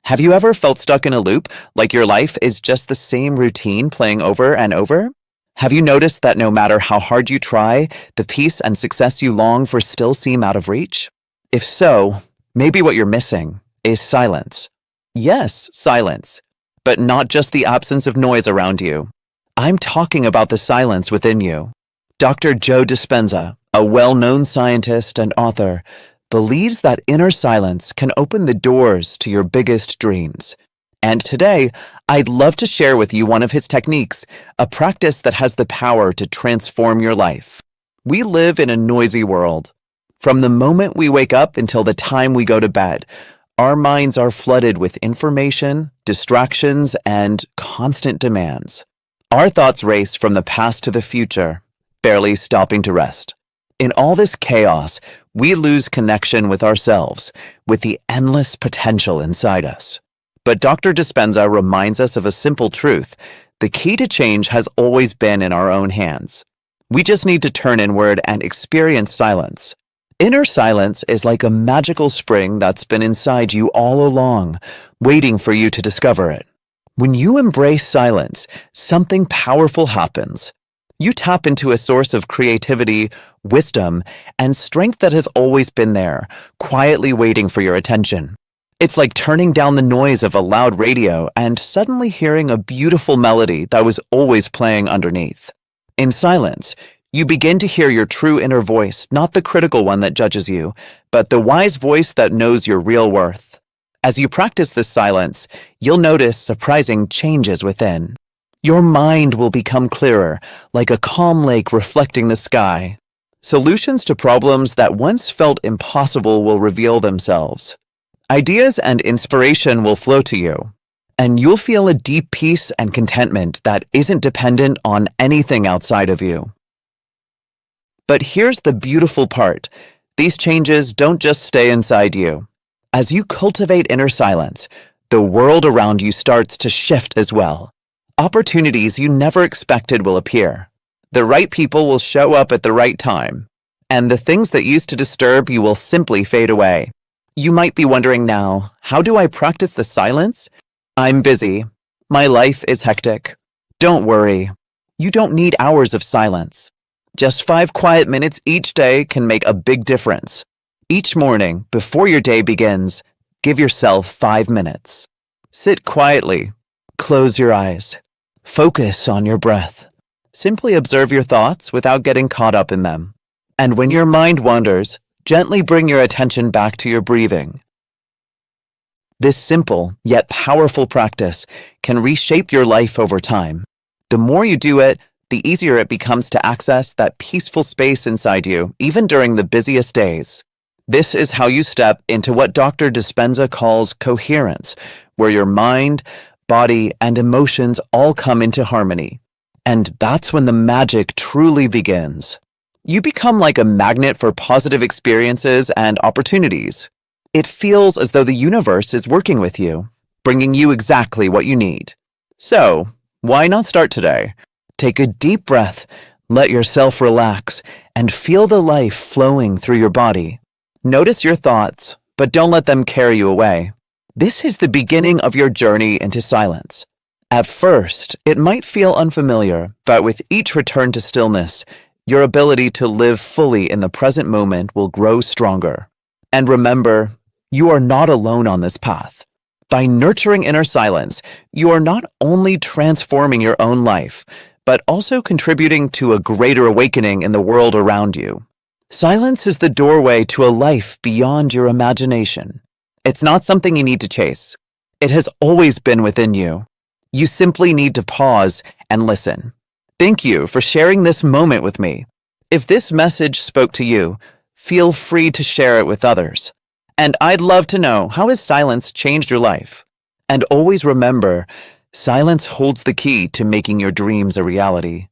Have you ever felt stuck in a loop, like your life is just the same routine playing over and over? Have you noticed that no matter how hard you try, the peace and success you long for still seem out of reach? If so, maybe what you're missing is silence. Yes, silence, but not just the absence of noise around you. I'm talking about the silence within you. Dr. Joe Dispenza, a well-known scientist and author, believes that inner silence can open the doors to your biggest dreams. And today, I'd love to share with you one of his techniques, a practice that has the power to transform your life. We live in a noisy world. From the moment we wake up until the time we go to bed, our minds are flooded with information, distractions, and constant demands. Our thoughts race from the past to the future, barely stopping to rest. In all this chaos, we lose connection with ourselves, with the endless potential inside us. But Dr. Dispenza reminds us of a simple truth. The key to change has always been in our own hands. We just need to turn inward and experience silence. Inner silence is like a magical spring that's been inside you all along, waiting for you to discover it. When you embrace silence, something powerful happens. You tap into a source of creativity, wisdom, and strength that has always been there, quietly waiting for your attention. It's like turning down the noise of a loud radio and suddenly hearing a beautiful melody that was always playing underneath. In silence, you begin to hear your true inner voice, not the critical one that judges you, but the wise voice that knows your real worth. As you practice this silence, you'll notice surprising changes within. Your mind will become clearer, like a calm lake reflecting the sky. Solutions to problems that once felt impossible will reveal themselves. Ideas and inspiration will flow to you, and you'll feel a deep peace and contentment that isn't dependent on anything outside of you. But here's the beautiful part. These changes don't just stay inside you. As you cultivate inner silence, the world around you starts to shift as well. Opportunities you never expected will appear. The right people will show up at the right time, and the things that used to disturb you will simply fade away. You might be wondering now, how do I practice the silence? I'm busy. My life is hectic. Don't worry. You don't need hours of silence. Just 5 quiet minutes each day can make a big difference. Each morning, before your day begins, give yourself 5 minutes. Sit quietly. Close your eyes. Focus on your breath. Simply observe your thoughts without getting caught up in them. And when your mind wanders, gently bring your attention back to your breathing. This simple yet powerful practice can reshape your life over time. The more you do it, the easier it becomes to access that peaceful space inside you, even during the busiest days. This is how you step into what Dr. Dispenza calls coherence, where your mind, body, and emotions all come into harmony. And that's when the magic truly begins. You become like a magnet for positive experiences and opportunities. It feels as though the universe is working with you, bringing you exactly what you need. So, why not start today? Take a deep breath, let yourself relax, and feel the life flowing through your body. Notice your thoughts, but don't let them carry you away. This is the beginning of your journey into silence. At first, it might feel unfamiliar, but with each return to stillness, your ability to live fully in the present moment will grow stronger. And remember, you are not alone on this path. By nurturing inner silence, you are not only transforming your own life, but also contributing to a greater awakening in the world around you. Silence is the doorway to a life beyond your imagination. It's not something you need to chase. It has always been within you. You simply need to pause and listen. Thank you for sharing this moment with me. If this message spoke to you, feel free to share it with others. And I'd love to know, how has silence changed your life? And always remember, silence holds the key to making your dreams a reality.